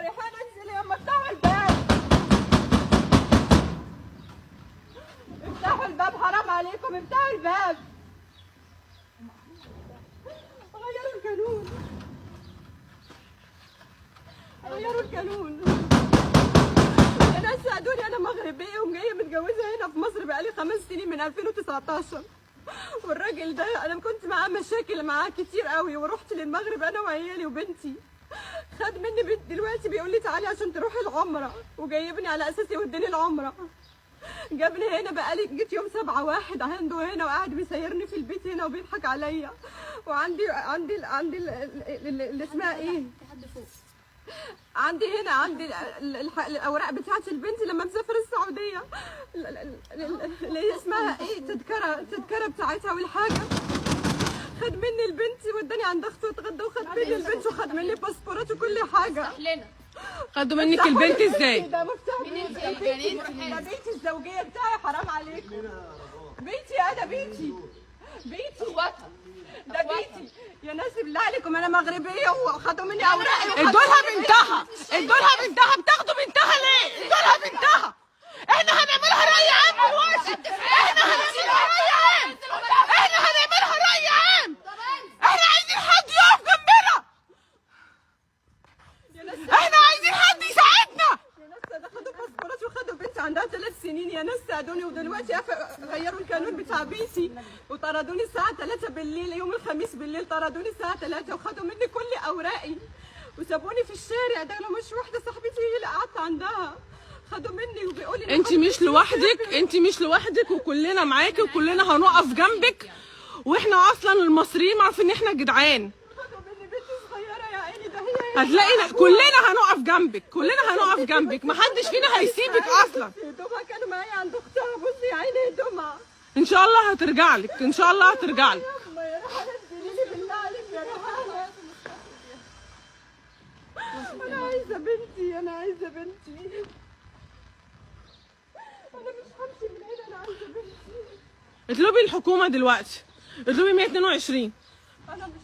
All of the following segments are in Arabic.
ريحان انزلي يما افتحوا الباب. افتحوا الباب حرام عليكم، افتحوا الباب. غيروا القانون، غيروا القانون. يا ناس ساعدوني، انا مغربيه وجايه متجوزه هنا في مصر بقالي 5 سنين من 2019. والراجل ده انا كنت معاه مشاكل معاه كتير قوي، ورحت للمغرب انا وعيالي وبنتي. خد مني بنت دلوقتي بيقول لي تعالي عشان تروحي العمره، وجايبني على اساس يوديني العمره. جابني هنا بقالي جيت يوم 7/1 عنده هنا، وقاعد بيسيرني في البيت هنا وبيضحك عليا. وعندي اللي اسمها ايه؟ عندي هنا الاوراق بتاعت البنت لما مسافر السعوديه، اللي اسمها ايه، تذكره بتاعتها والحاجه. خد مني البنت وداني عند اخته اتغدى، وخد مني البنت وخد مني باسبورات وكل حاجه. خدوا منك البنت ازاي؟ ده مفتاح بيتي، ده بيتي الزوجيه بتاعي، حرام عليكم. بيتي انا، بيتي ده بيتي. يا ناس بالله عليكم انا مغربيه وخدوا مني اوراقي. ادولها بنتها، ادولها بنتها. بتاخدوا بنتها ليه؟ ادولها بنتها. احنا هنعملها رأي عام دلوقتي. احنا هنعملها رأي عام. احنا هنعملها رأي عام. احنا عايزين حد يقف جنبنا. احنا عايزين حد يساعدنا. يا ناس ده خدوا باسبورات وخدوا بنت عندها 3 سنين. يا ناس ساعدوني. ودلوقتي غيروا القانون بتاع بيتي وطردوني الساعة 3 بالليل، يوم الخميس بالليل طردوني الساعة 3 وخدوا مني كل أوراقي وسابوني في الشارع. ده لو مش واحدة صاحبتي هي اللي قعدت عندها. خدوا مني وبيقول لي انت مش لوحدك، انت مش لوحدك، وكلنا معاكي وكلنا هنقف جنبك. واحنا اصلا المصريين عارفين ان احنا جدعان. خدوا مني بنت صغيرة يا عيني، ده هي هتلاقي كلنا هنقف جنبك، كلنا هنقف جنبك، محدش فينا هيسيبك اصلا. هدومها كانوا معايا عند اختها. بصي يا عيني هدومها. ان شاء الله هترجع لك، ان شاء الله هترجع لك. يا ريحانة انزليلي بالله عليك يا ريحانة. انا عايزة بنتي، انا عايزة بنتي. انا مش همشي من هنا، انا عايزة بنتي. اطلبي الحكومة دلوقتي، اطلبي 122. انا مش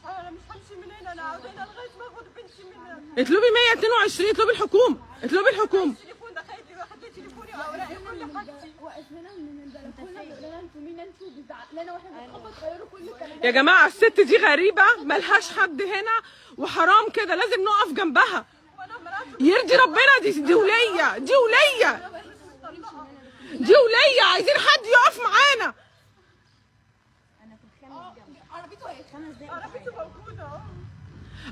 همشي من هنا، انا هقعد هنا لغاية ما اخد بنتي منها. اطلبي 122، اطلبي الحكومة، اطلبي الحكومة. التليفون ده واخد لي تليفوني واوراقي وكل حاجتي. واقف لنا من البلكونه بيقول لنا انتوا مين انتوا، بيزعق لنا واحنا بنخبط. غيروا كل الكلام. يا جماعة الست دي غريبة، ملهاش حد هنا، وحرام كده، لازم نقف جنبها. يرضي ربنا. دي ولية، دي ولية، دي ولية. عايزين حد يقف معانا. عربيته موجودة اهو.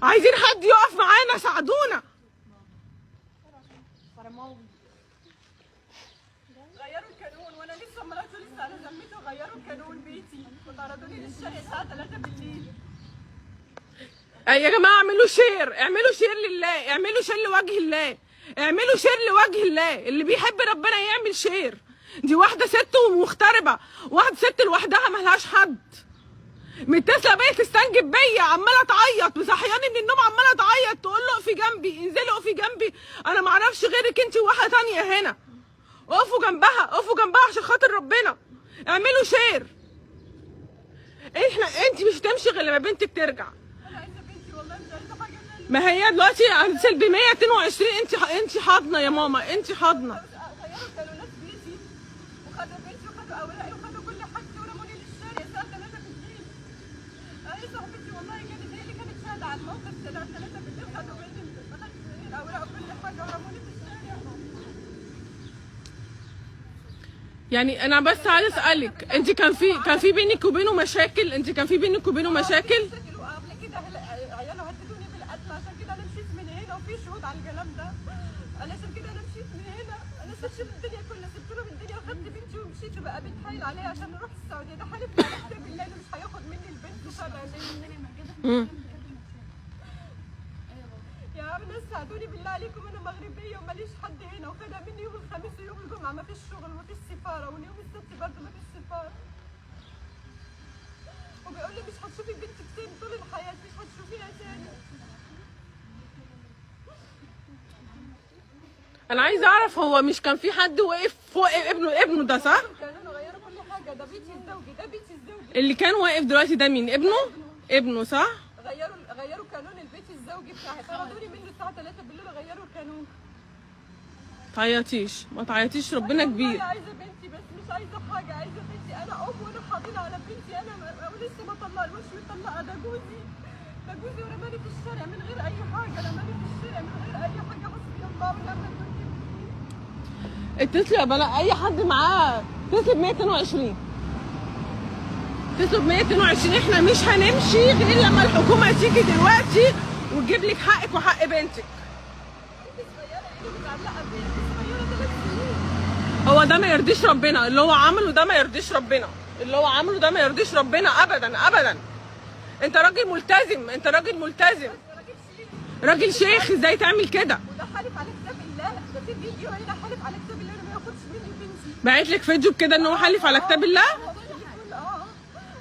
عايزين حد يقف معانا، ساعدونا. غيروا القانون وانا لسه مراته لسه انا ذمته. غيروا القانون بيتي وطردوني للشارع الساعة 3 بالليل. يا جماعة اعملوا شير، اعملوا شير لله، اعملوا شير لوجه الله، اعملوا شير لوجه الله. اللي بيحب ربنا يعمل شير. دي واحدة ست ومغتربة، واحدة ست لوحدها ملهاش حد. متصلة بيا تستنجد بيا، عمالة تعيط، وصحياني من النوم عمالة تعيط، تقول له اقفي جنبي، انزلي اقفي جنبي، انا معرفش غيرك انت وواحدة تانية هنا. اقفوا جنبها، اقفوا جنبها عشان خاطر ربنا. اعملوا شير. انت مش هتمشي غير لما بنتك ترجع. انا عايزة بنتي والله، مش عايزة حاجة تانية. ما هي دلوقتي هتنزل ب 122. انت حاضنه يا ماما، انت حاضنه. غيروا القانونات بيتي وخدوا بنتي وخدوا اوراقي وخدوا كل حاجتي ورموني للشارع الساعة 3 بالليل. اهي صاحبتي والله كانت هي اللي كانت شاهدة على الموقف. 3 بالليل خدوا مني الاوراق وكل حاجة ورموني في الشارع. يعني انا بس عايزه اسالك، انت كان في بينك وبينه مشاكل؟ انت كان في بينك وبينه مشاكل؟ وقبل كده عياله هددوني بالقتل، عشان كده انا مشيت من هنا وفي شهود على الكلام ده. علشان كده انا مشيت من هنا. انا سبت الدنيا كلها، سبت لهم الدنيا وخدت بنتي ومشيت، وبقى بيتحايل عليا عشان نروح السعوديه. ده حالف على بالله انه مش هياخد مني البنت وشبع يا عم. ناس ساعدوني بالله عليكم، انا مغربيه وماليش حد هنا. وخدها مني يوم الخميس ويوم الجمعه ما فيش شغل وما فيش سفاره، ويوم السبت برضه ما فيش سفاره. وبيقول لي مش هتشوفي بنتك تاني طول الحياه، مش هتشوفيها تاني. انا عايزه اعرف، هو مش كان في حد واقف فوق ابنه ده صح؟ كانوا غيروا كل حاجه. ده بيتي الزوجي، ده بيتي الزوجي. اللي كان واقف دلوقتي ده مين؟ ابنه صح؟ غيروا قانون البيت الزوجي. زوجي بتاعي طردوني منه الساعه 3 بالليل وغيروا القانون. تعيطيش، ما تعيطيش، ربنا كبير. انا عايزه بنتي بس مش عايزه حاجه، عايزه بنتي. انا ام وانا حاضنه على بنتي، انا ولسه ما طلقناش وطلقها. ده جوزي ورماني في الشارع من غير اي حاجه، رماني في الشارع من غير اي حاجه. حسبي الله ونعم الوكيل. اتصلي يا بنات، اي حد معاه اتصل ب 122. اتصل ب 122. احنا مش هنمشي غير لما الحكومه تيجي دلوقتي وتجيب لك حقك وحق بنتك. هو ده ما يرضيش ربنا، اللي هو عمله ده ما يرضيش ربنا، اللي هو عمله ده ما يرضيش ربنا ابدا ابدا. انت راجل ملتزم، انت راجل ملتزم، راجل شيخ، ازاي تعمل كده؟ وده حالف على كتاب الله، ده في فيديو هنا حالف على كتاب الله انه ما ياخدش مني بنتي. بعت لك فيديو بكده ان هو حالف على كتاب الله؟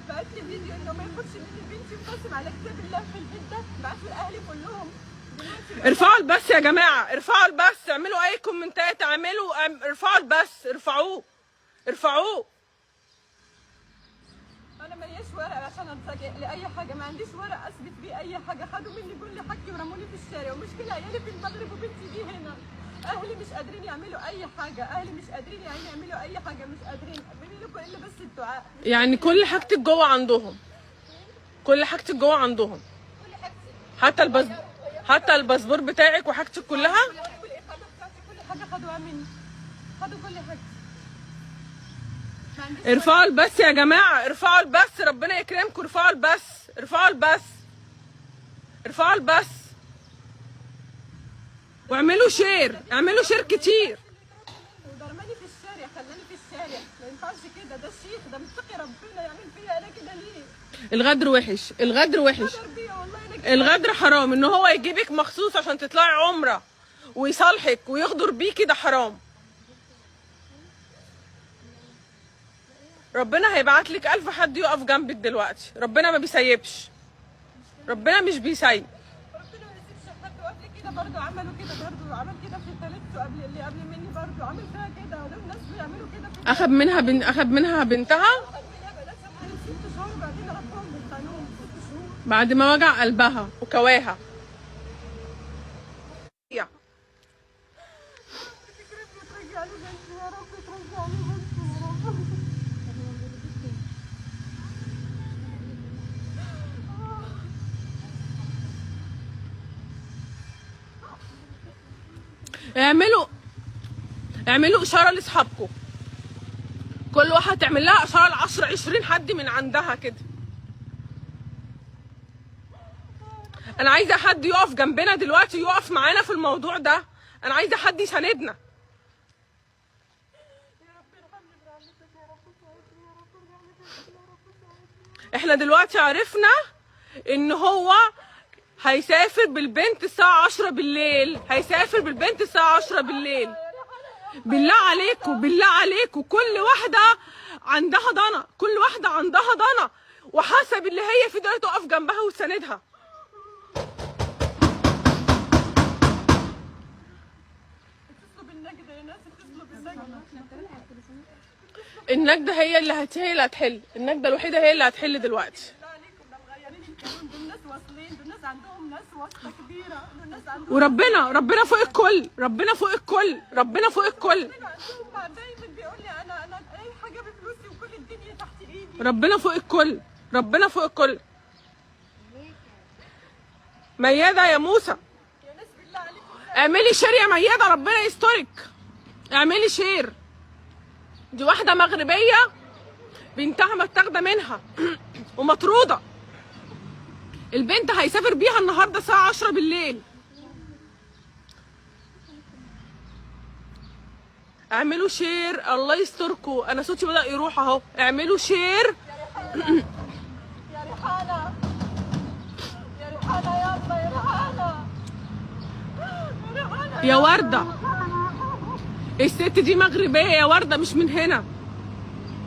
بعت لي فيديو انه ما ياخدش مني بنتي وقاسم على كتاب الله في البيت ده. بعت لاهلي كلهم. ارفعوا البث يا جماعه، ارفعوا البث، اعملوا اي كومنتات، ارفعوا البث، ارفعوه. انا ماليش ورق عشان اتفاجئ لاي حاجه، ما عنديش ورق اثبت بيه اي حاجه. خدوا مني كل حاجتي ورموني في الشارع، ومشكله عيالي في المغرب وبنتي دي هنا. اهلي مش قادرين يعملوا اي حاجه، اهلي مش قادرين يعني يعملوا اي حاجه، مش قادرين. اعملي لكم الا بس الدعاء. يعني كل حاجتك جوه عندهم، كل حاجتك جوه عندهم، حتى الباسبور بتاعك وحاجتك كلها. والاقامه بتاعتي كل حاجه خدوها مني، خدوا كل حاجتي. ارفعوا البث يا جماعه، ارفعوا البث، ربنا يكرمكم، ارفعوا البث واعملوا شير، اعملوا شير كتير. وضربني في الشارع، خلاني في الشارع. ما ينفعش كده، ده الشيخ ده متقي ربنا يعمل فيا انا كده ليه؟ الغدر وحش، الغدر وحش، الغدر حرام. ان هو يجيبك مخصوص عشان تطلعي عمره ويصالحك ويغدر بيكي، ده حرام. ربنا هيبعت لك 1000 حد يقف جنبك دلوقتي، ربنا ما بيسيبش، ربنا مش بيسيب. ربنا ما يسيبش حد. وقبل كده برضه عملوا كده، برضه عمل كده في التالتة قبل اللي قبل مني، برضه عمل فيها كده. دول ناس بيعملوا كده في اخذ منها بنتها بناتها بقالها 6 شهور، وبعدين ربهم بالقانون 6 شهور بعد ما وجع قلبها وكواها. ترجعني بنتي يا رب، ترجعني بنتي يا رب. اعملوا اشاره لاصحابكم، كل واحده تعمل لها اشاره ل 10 20 حد من عندها كده. انا عايزه حد يقف جنبنا دلوقتي، يقف معانا في الموضوع ده. انا عايزه حد يساندنا. احنا دلوقتي عرفنا ان هو هيسافر بالبنت الساعه 10 بالليل، هيسافر بالبنت الساعه 10 بالليل. بالله عليكم كل واحده عندها ضنا، كل واحده عندها ضنا وحسب اللي هي في دول تقف جنبها وتساندها. اتصلوا بالنجدة يا ناس، اتصلوا بالنجدة. النجدة هي اللي هتحل، النجدة الوحيدة هي اللي هتحل دلوقتي. بالله عليكم ده مغيرين القانون، دول ناس واصلين، دول ناس عندهم ناس واسطة كبيرة، دول ناس عندهم وربنا فوق الكل، ربنا فوق الكل. دايما بيقول لي انا اي حاجة بفلوسي وكل الدنيا تحت ايدي. ربنا فوق الكل. ميادة يا موسى، يا ناس بالله عليكم اعملي شير يا ميادة، ربنا يسترك، اعملي شير. دي واحدة مغربية بنتها متاخدة منها ومطرودة. البنت هيسافر بيها النهارده الساعة 10 بالليل. اعملوا شير، الله يستركوا. انا صوتي بدأ يروح اهو. اعملوا شير. يا ريحانة يا وردة، الست دي مغربية يا وردة، مش من هنا،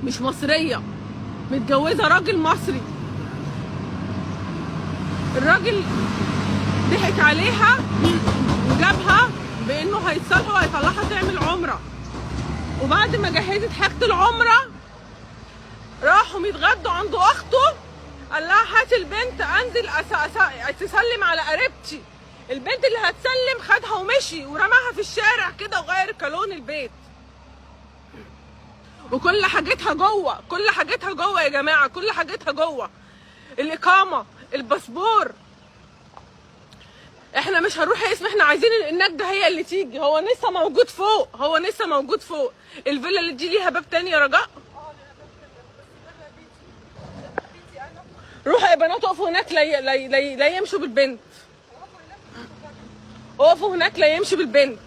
مش مصرية، متجوزة راجل مصري. الراجل ضحك عليها وجابها بانه هيتصالحوا وهيطلعها تعمل عمرة، وبعد ما جهزت حاجة العمرة راحوا يتغدوا عند اخته. قال لها هات البنت انزل تسلم على قريبتي. البنت اللي هتسلم خدها ومشي ورماها في الشارع كده وغير كالون البيت، وكل حاجتها جوه، كل حاجتها جوه يا جماعه، كل حاجتها جوه، الاقامه، الباسبور. احنا مش هنروح اسم، احنا عايزين النجدة هي اللي تيجي. هو لسه موجود فوق، هو لسه موجود فوق. الفيلا اللي دي ليها باب تاني يا رجاء؟ روحوا يا بنات اقفوا هناك، لا يمشوا بالبنت. اقفوا هناك لا يمشي بالبنت.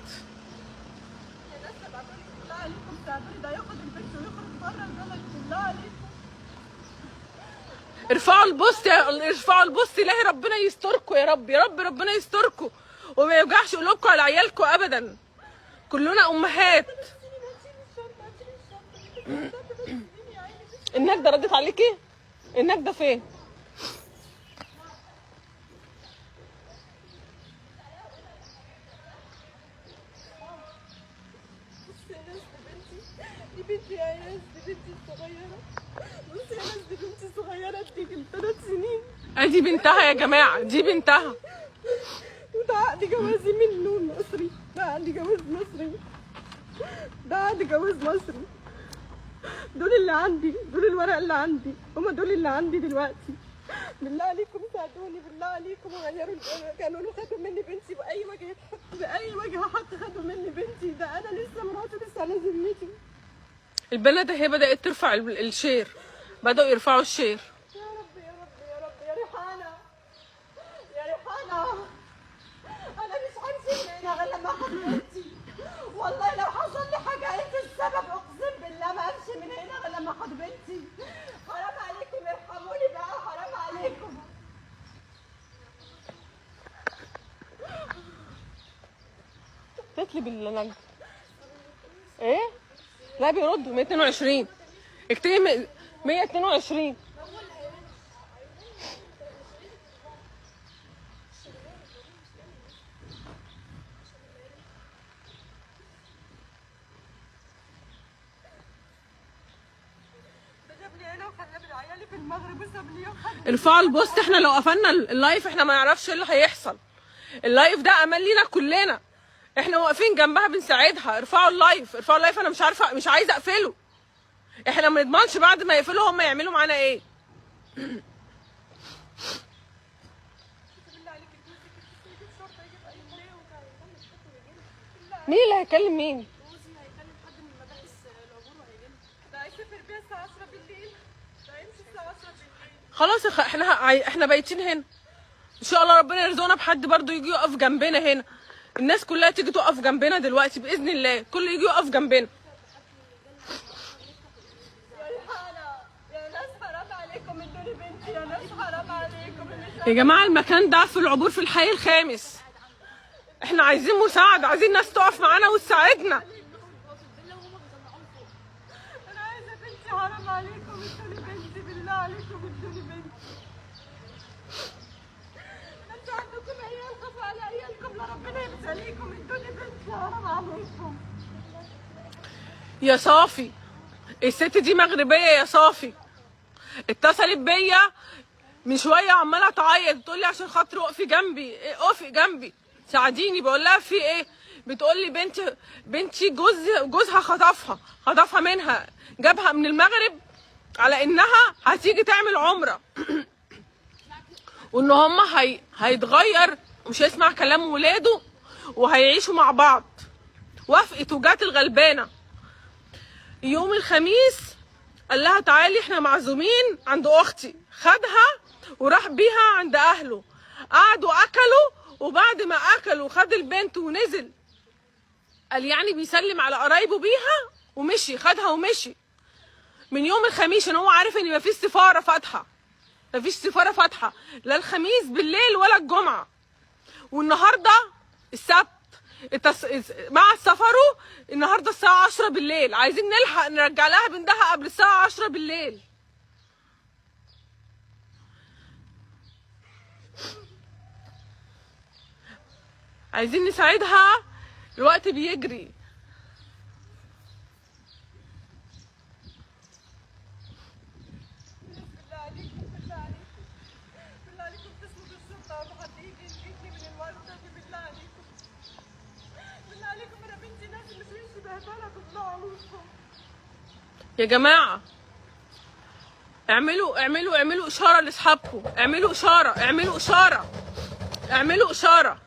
ارفعوا البوست، ارفعوا البوست. الهي ربنا يستركم يا رب، يا رب ربنا يستركم وما يوجعش قلوبكم على عيالكم ابدا. كلنا امهات. النجدة ردت عليكي؟ النجدة فين؟ دي بنتي يا ناس، دي بنتي الصغيرة. بصي يا ناس، دي بنتي الصغيرة دي 3 سنين. ادي بنتها يا جماعة، دي بنتها. وده عقد جوازي منه مصري، ده عقد جواز مصري، ده عقد جواز مصري. دول اللي عندي، دول الورق اللي عندي، هما دول اللي عندي دلوقتي. بالله عليكم ساعدوني، بالله عليكم وغيروا القانون وخدوا مني بنتي بأي وجه يتحط، بأي وجه حق خدوا مني بنتي. ده أنا لسه مراتي، لسه على ذمتي. البنات اهي بدأت ترفع الشير، بدأوا يرفعوا الشير. يا رب يا رب يا رب يا ريحانة، يا ريحانة، أنا مش همشي من هنا غير لما آخد بنتي. والله لو حصل لي حاجة أنت السبب، أقسم بالله ما أمشي من هنا غير لما آخد بنتي. حرام عليكم، ارحموني بقى، حرام عليكم. تتلي بالنجد. ايه؟ لا بيردوا 122. اكتبي 122. في المغرب وساب لي ارفعوا البوست. احنا لو قفلنا اللايف احنا ما نعرفش ايه اللي هيحصل. اللايف ده امان لينا كلنا، احنا واقفين جنبها بنساعدها. ارفعوا اللايف، ارفعوا اللايف. انا مش عارفه، مش عايزه اقفله. احنا ما نضمنش بعد ما يقفلوا هم يعملوا معانا ايه. مين اللي هيكلم مين؟ خلاص احنا بايتين هنا. ان شاء الله ربنا يرزقنا بحد برضو يجي يقف جنبنا هنا. الناس كلها تيجي تقف جنبنا دلوقتي باذن الله، كله يجي يقف جنبنا. يا ناس حرام عليكم، ادوني بنتي يا ناس، حرام عليكم. يا جماعه المكان ده في العبور في الحي الخامس. احنا عايزين مساعده، عايزين ناس تقف معانا وتساعدنا. انا عايزه بنتي، حرام عليكم ادوني بنتي، بالله عليكم ادوني بنتي. انتوا عندكم عيال، خافوا على عيالكم، لا ربنا يبتليكم، ادوني بنتي حرام عليكم. يا صافي، الست دي مغربيه يا صافي، اتصلت بيا من شويه عماله تعيط، بتقول لي عشان خاطري اقفي جنبي، اقفي جنبي ساعديني. بقول لها في ايه؟ بتقول لي بنتي جوزها خطفها منها، جابها من المغرب على انها هتيجي تعمل عمره وان هما هيتغير ومش هيسمع كلام ولاده وهيعيشوا مع بعض. وافقت وجات الغلبانه يوم الخميس، قال لها تعالي احنا معزومين عند اختي، خدها وراح بيها عند اهله، قعدوا اكلوا، وبعد ما اكلوا خد البنت ونزل، قال يعني بيسلم على قرايبه بيها ومشي، خدها ومشي من يوم الخميس، عشان هو عارف ان مفيش سفاره فاتحه، مفيش سفاره فاتحه لا الخميس بالليل ولا الجمعه. والنهارده السبت مع سفره، النهارده الساعه 10 بالليل، عايزين نلحق نرجع لها بنتها قبل الساعه 10 بالليل. عايزين نساعدها، الوقت بيجري. بالله عليكم، بالله عليكم، بالله عليكم اتصلوا بالشرطه وحد يجي يجيبني من الورده دي. يا جماعه اعملوا اشاره لاصحابكم، اعملوا اشاره.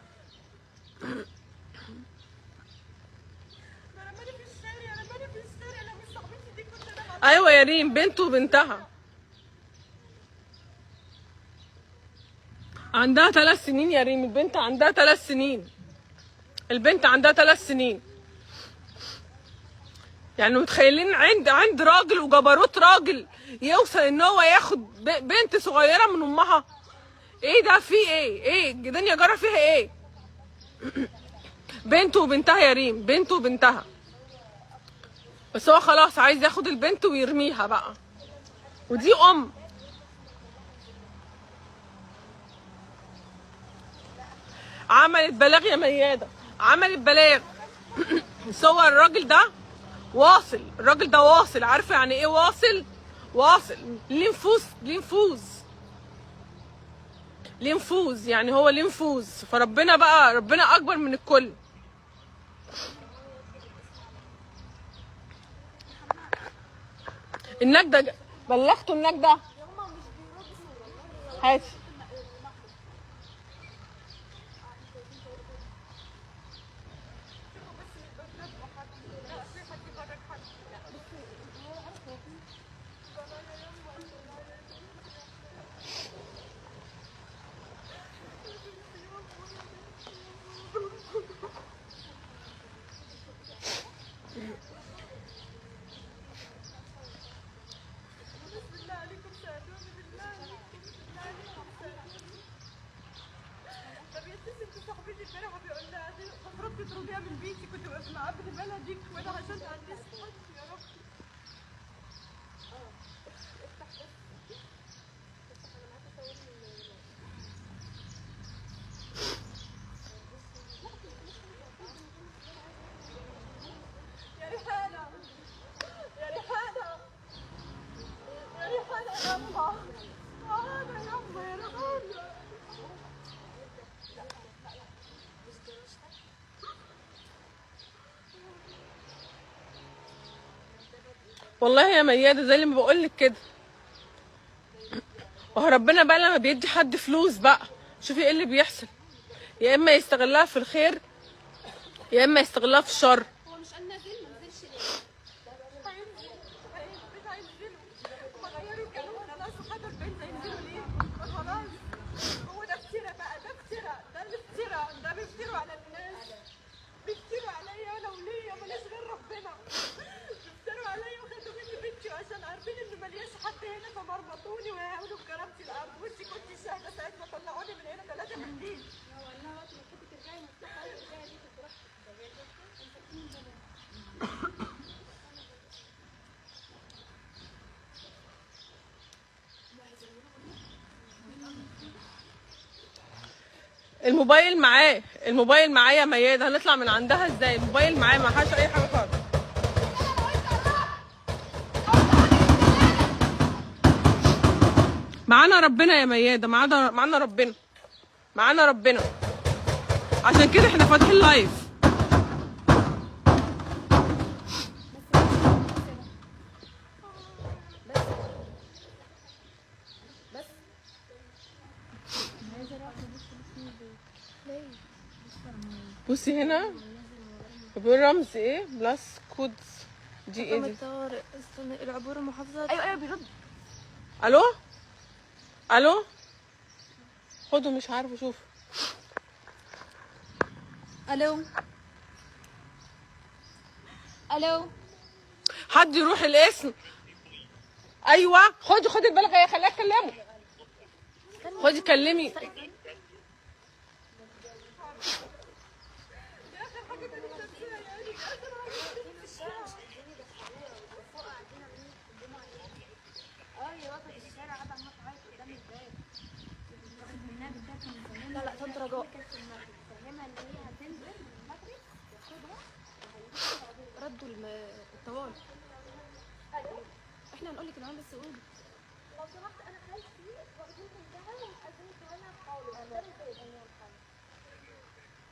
ايوه يا ريم، بنته وبنتها عندها 3 سنين يا ريم. البنت عندها 3 سنين. يعني متخيلين عند راجل وجبروت راجل يوصل ان هو ياخد بنت صغيره من امها؟ ايه ده؟ في ايه الدنيا جرى فيها ايه؟ بنته وبنتها يا ريم، بنته وبنتها. بس هو خلاص عايز ياخد البنت ويرميها بقى، ودي عملت بلاغ يا ميادة، عملت بلاغ. صور الراجل ده واصل، الراجل ده واصل. عارفه يعني ايه واصل؟ ليه نفوذ يعني، هو ليه نفوذ. فربنا بقى، ربنا اكبر من الكل. النجدة بلغته النجدة. هاتي. تطرديها من بيتي، كنت واقفه مع ابن بلدك وانا عشان انسحب. يا رب يا ريحانه، يا ريحانه، يا ريحانه يا يما، انا يما يا ريحانه. والله يا ميادة زي ما بقولك كده. وهو ربنا بقى لما بيدي حد فلوس بقى، شوفي ايه اللي بيحصل. يا اما يستغلها في الخير، يا اما يستغلها في الشر. هو مش قال نازل، ما نزلش ليه؟ هينزلوا هما غيروا القانون، خلاص وخدوا البنت. هينزلوا ليه؟ خلاص. هو ده افتراء بقى، ده افتراء، ده الافتراء، ده بيفتروا على الناس، بيفتروا عليا انا وليا ماليش غير ربنا. بيفتروا عليا وخدوا مني بنتي عشان عارفين ان ملياش حد هنا، فمرمطوني وهيقولوا بكرامتي الارض. وانتي كنتي شاهده ساعه ما طلعوني من هنا 3 بالليل. الموبايل معاه يا ميادة. هنطلع من عندها ازاي؟ الموبايل معاه، ما حاش اي حاجه خالص. معانا ربنا يا ميادة، معانا ربنا. عشان كده احنا فاتحين لايف. بصي هنا بيقول رمز ايه؟ بلس كود دي ايه دي؟ طارق استنى، العبور المحافظات. ايوه بيرد. الو خدوا، مش عارفه اشوف. الو حد يروح الاسم. ايوه خدي بالك، هي خليها تكلمه. خدي كلمي. لا طنط رجاء ردوا الطوال. احنا هنقول لك العنوان بس قولي. لو سمحت انا خالتي واخدين بنتها ومقدمين لها خالص. ده البيت.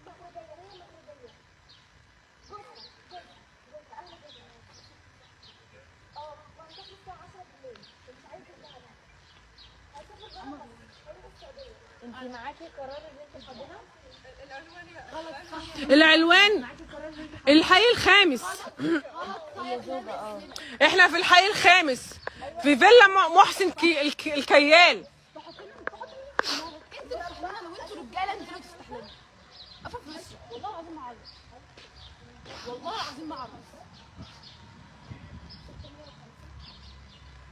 مغربية، هي مغربية. جوزها اهل جوزها. معاكي قرار ان انت حاضنه؟ العنوان الحي الخامس. احنا في الحي الخامس في فيلا محسن الكيال. انتوا تستحلونا لو انتوا رجاله انزلوا تستحلونا. قفا في وشي والله العظيم ما اعرف. والله العظيم ما اعرف.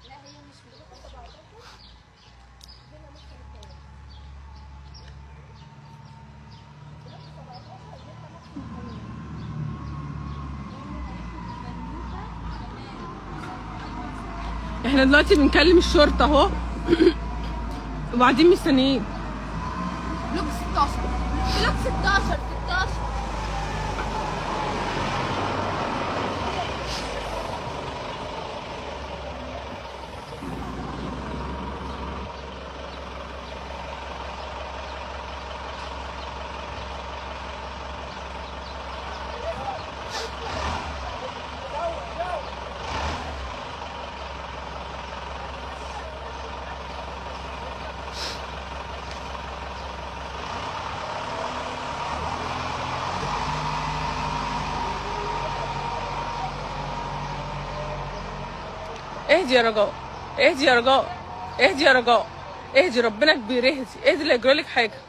لا هي مش بتبقى 17 هنا ممكن الكلام. احنا دلوقتي بنكلم الشرطه اهو وبعدين مستنيين. بلوك 16 بلوك 16 اهدي يا رجاء، اهدي يا رجاء، اهدي يا رجاء، اهدي ربنا كبير، اهدي اهدي اللي يجرالك حاجه،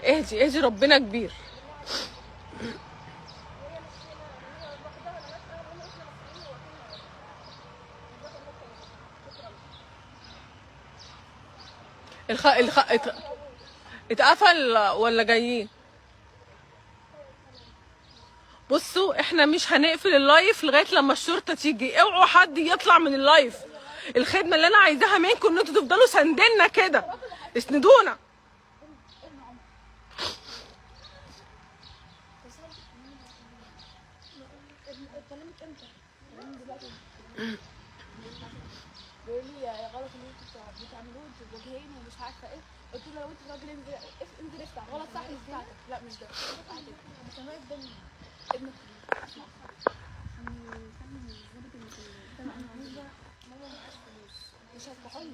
اهدي اهدي ربنا كبير. اتقفل ولا جايين؟ بصوا احنا مش هنقفل اللايف لغايه لما الشرطه تيجي. اوعوا حد يطلع من اللايف. الخدمه اللي انا عايزاها منكم ان انتوا تفضلوا ساندنا كده، اسندونا. بيقول لي يا غلط اللي انتوا بتعملوه انتوا وجهين ومش عارفه ايه. قلت له لو انت راجل انزل افتح. غلط صح مش بتاعتك. لا مش ده سماء ابن ابنك مش هتفتحوا لي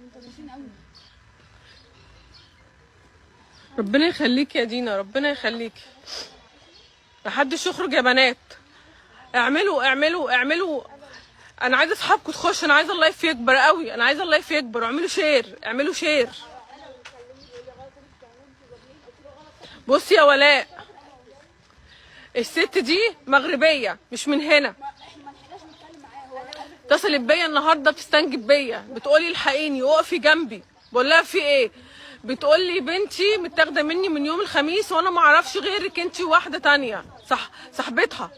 انتوا ماشيين قوي. ربنا يخليك يا دينا، ربنا يخليك. محدش يخرج يا بنات. اعملوا اعملوا اعملوا. انا عايزه اصحابكم تخش، انا عايزه اللايف يكبر قوي، انا عايزه اللايف يكبر. اعملوا شير، اعملوا شير. بصي يا ولاء، الست دي مغربيه مش من هنا. اتصلت بيا النهارده بتستنجد بيا، بتقولي الحقيني اقفي جنبي. بقول لها في ايه؟ بتقولي بنتي متاخده مني من يوم الخميس وانا ما اعرفش غيرك انت وواحده تانية صاحبتها.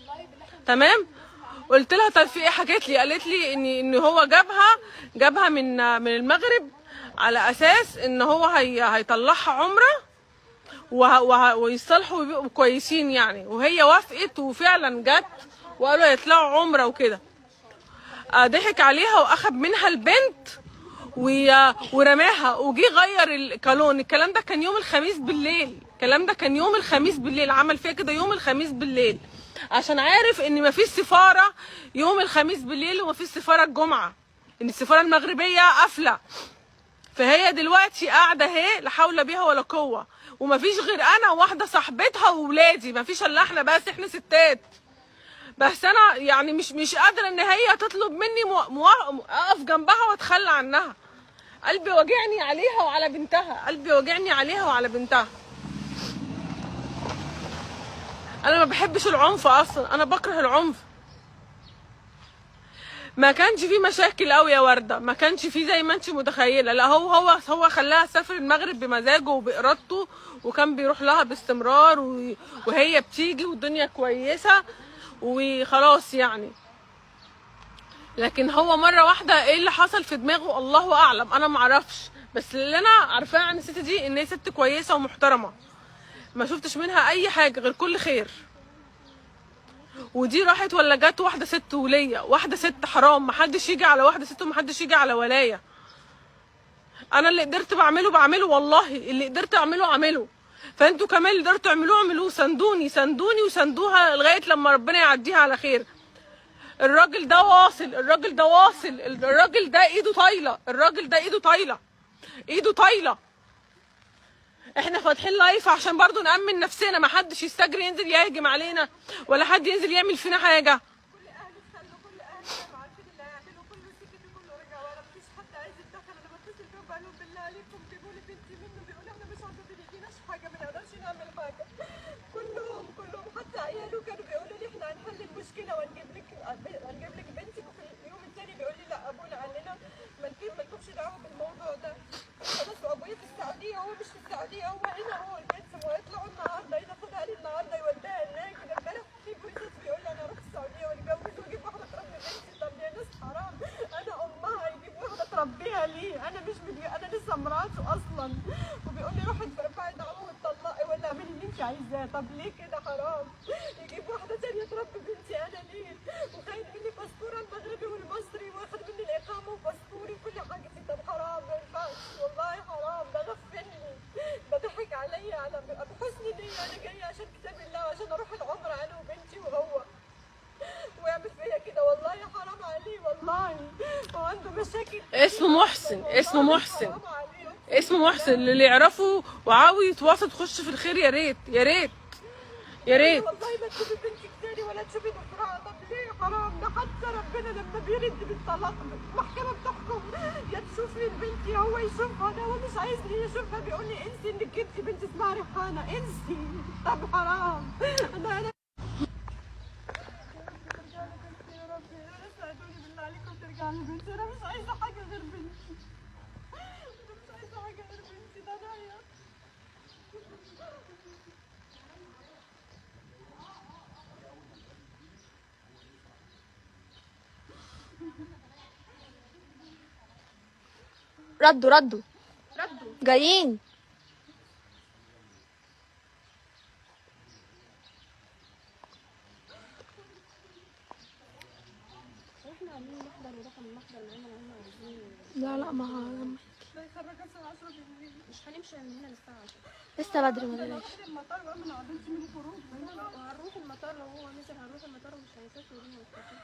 تمام؟ قلت لها طب في ايه؟ حكت لي، قالت لي ان هو جابها من المغرب على اساس ان هو هيطلعها عمره ويصالحوا ويبقوا كويسين يعني. وهي وافقت وفعلا جت وقالوا يطلعوا عمره وكده. ضحك عليها واخد منها البنت ورماها وجي غير القانون. الكلام ده كان يوم الخميس بالليل، الكلام ده كان يوم الخميس بالليل. عمل فيها كده يوم الخميس بالليل عشان عارف ان مفيش سفاره يوم الخميس بالليل ومفيش سفاره الجمعه، ان السفاره المغربيه قافله. فهي دلوقتي قاعده اهي لا حول بيها ولا قوه، ومفيش غير انا وواحده صاحبتها واولادي، مفيش الا احنا بس، احنا ستات بس. انا يعني مش قادره ان هي تطلب مني اقف جنبها واتخلى عنها. قلبي وجعني عليها وعلى بنتها، قلبي وجعني عليها وعلى بنتها. انا ما بحبش العنف اصلا، انا بكره العنف. ما كانش فيه مشاكل قوي يا ورده، ما كانش فيه زي ما انت متخيله. لا هو خلاها تسافر المغرب بمزاجه وبارادته، وكان بيروح لها باستمرار وهي بتيجي والدنيا كويسه وخلاص يعني. لكن هو مره واحده ايه اللي حصل في دماغه الله اعلم، انا ما اعرفش. بس اللي انا عارفاه عن الست دي ان هي ست كويسه ومحترمه، ما شفتش منها اي حاجه غير كل خير. ودي راحت ولا جت واحده ست وليه، واحده ست حرام. محدش يجي على واحده ست ومحدش يجي على ولايه. انا اللي قدرت بعمله والله، اللي قدرت اعمله. فانتوا كمان اللي قدرتوا تعملوه اعملوه. ساندوني وساندوها لغايه لما ربنا يعديها على خير. الراجل ده واصل، الراجل ده ايده طايله، ايده طايله. احنا فاتحين لايف عشان برضو نأمن نفسنا، ما حدش يستجري ينزل يهجم علينا ولا حد ينزل يعمل فينا حاجه. كل اهلي خلوا كل اهلي كانوا عارفين اللي هيعملوا، كله سكت وكله رجع ورا، مفيش حد عايز يتدخل. انا بتصل بيهم بقول لهم بالله عليكم جيبوا لي بنتي منه، بيقولوا احنا مش عارفين ما بيجيناش حاجه، ما نقدرش نعمل حاجه. كلهم حتى عياله كانوا بيقولوا لي احنا هنحل المشكله وهنجيب لك بنتك، وفي اليوم الثاني بيقول لي لا ابونا قال لنا مالكمش دعوه بالموضوع ده خلاص، وابويا في السعوديه هو مش في السعوديه، هو هنا، هو البنت وهيطلعوا النهارده ياخدها لي النهارده يوديها هناك. ده امبارح في بوليس بيقول لي انا اروح السعوديه واتجوز واجيب واحده تربي بنتي. طب يا ناس حرام، انا امها يجيب واحده تربيها ليه؟ انا مش انا لسه مراته اصلا، وبيقول لي روحي ارفعي دعوه واتطلقي ولا اعملي اللي انت عايزاه. طب ليه كده؟ حرام يجيب واحده ثانيه تربي بنتي انا ليه؟ وخايف مني باسبور المغربي والمصري واخد مني الاقامه وباسبوري وكل حاجتي. طب حرام، ما ينفعش والله حرام، ده غفلني، ده ضحك عليا على بحسن نيه. انا جايه عشان كتاب الله وعشان اروح العمره انا وبنتي وهو، ويعمل فيا كده والله حرام عليه والله، وعنده مشاكل. اسمه محسن، اسمه محسن، حرام عليه. اسمه محسن. اللي يعرفه وعاوز يتواصل تخش في الخير يا ريت يا ريت يا ريت. والله ما تشوفي بنتك تاني ولا تشوفي دكتوراه. طب ليه؟ حرام، ده حتى ربنا لما بيرد بالطلاق المحكمه بتحكم يا تشوفي البنت يا هو يشوفها. ده هو مش عايزني يشوفها، بيقول لي انسي انك جبتي بنت اسمها ريحانه، انسي. طب حرام. انا يا رب ساعدوني بالله عليكم ترجع لي بنتي. انا مش عايزه حاجه غير بنتي، انا مش عايزه حاجه غير بنتي. ده ضايع. ردوا جايين. لا ما لما ده يخرجها الساعه 10 بالليل. مش هنمشي من هنا للساعة 10. لسه بدري ما لو تقلقش. رحت المطار وامن عدلت من الخروج. وهنروح المطار، لو هو نزل هنروح المطار ومش هيسافر بينا مستقيم.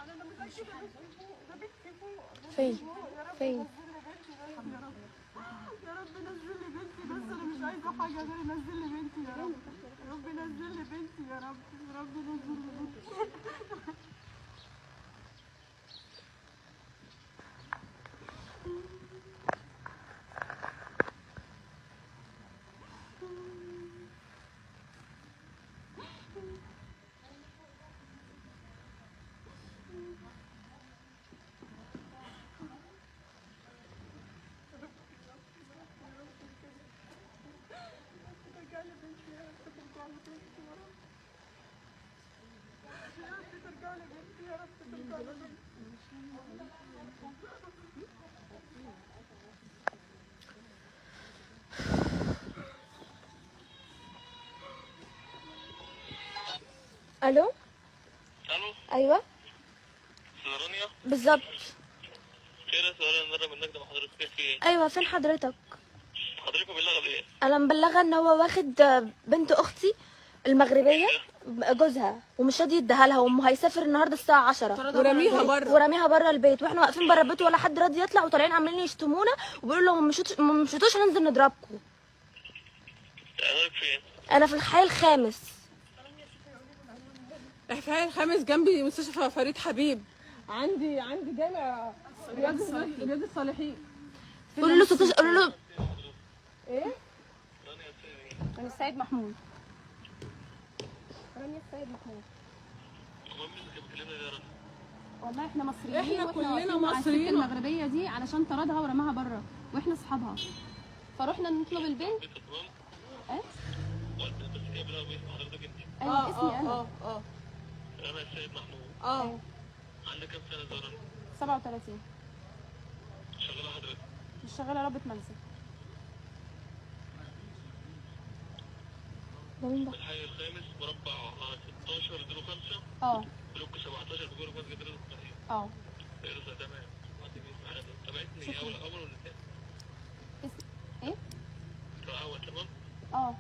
انا متاكده ده بنتي فوق. فين؟ فين؟ يا رب نزل لي بنتي، بس انا مش عايزه حاجه غير نزل لي بنتي يا رب. يا رب نزل لي بنتي يا رب، يا رب نزل لي بنتي. ترجع لي بنتي يا رب، ترجع لي بنتي يا رب، يا رب ترجع لي بنتي يا رب، ترجع لي بنتي. الو. الو. ايوه رانيا. بالظبط. خير يا سؤال نقرب منك ده مع حضرتك في ايه؟ ايوه فين حضرتك؟ حضرتك مبلغه بايه؟ انا مبلغه ان هو واخد بنت اختي المغربيه جوزها ومش راضي يديها لها، وامه هيسافر النهارده الساعه 10 ورميها بره. وراميها بره البيت، واحنا واقفين بره البيت ولا حد راضي يطلع، وطالعين عمالين يشتمونا وبيقولوا لو ما مشيتوش هننزل نضربكم. حضرتك فين؟ انا في الحي الخامس. الحي الخامس جنبي مستشفى فريد حبيب. عندي جامع رياض الصالحين. قولوا له 16، قولوا له ايه؟ رانيا السيد محمود. رانيا السيد محمود. المهم انت بتكلمنا ليه يا رنا؟ والله احنا مصريين، احنا واحنا كلنا واقفين مع الست مصريين. المغربيه دي علشان طردها ورماها بره، واحنا اصحابها، فروحنا نطلب البنت. انت تمام؟ ايه؟ وانت بس جايبها باسم حضرتك انت؟ ايوه اسمي انا. انا السيد محمود. عندك كام سنه يا رنا؟ 37. شغاله حضرتك؟ مش شغاله ربة منزل. ده مين ده؟ الحي الخامس مربع 16 05 اه بلوك 17 بجوار مسجد رضا الصالحين. اه رضا تمام. تابعتني اول ولا الثاني؟ اسم ايه؟ اول تمام؟ اه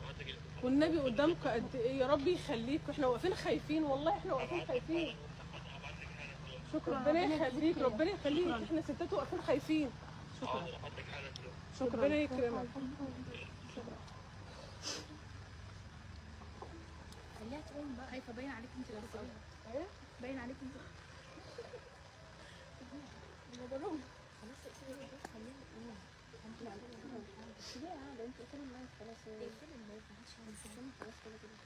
بعت لي كنا والنبي قدامكم قد ايه، يا رب يخليكم، احنا واقفين خايفين والله، احنا واقفين خايفين. شكرا، ربنا يخليك، ربنا يخليك، احنا ستات واقفين خايفين. شكرا، ربنا يكرمك. خليها تقوم بقى، خايفه باين عليك انت لابسه ايه؟ باين عليك انت. خلاص اقفلي الباب، خليها تقوم. لا لا انت قفلي المايك خلاص. اقفلي المايك، محدش هيسمعك خلاص كده كده.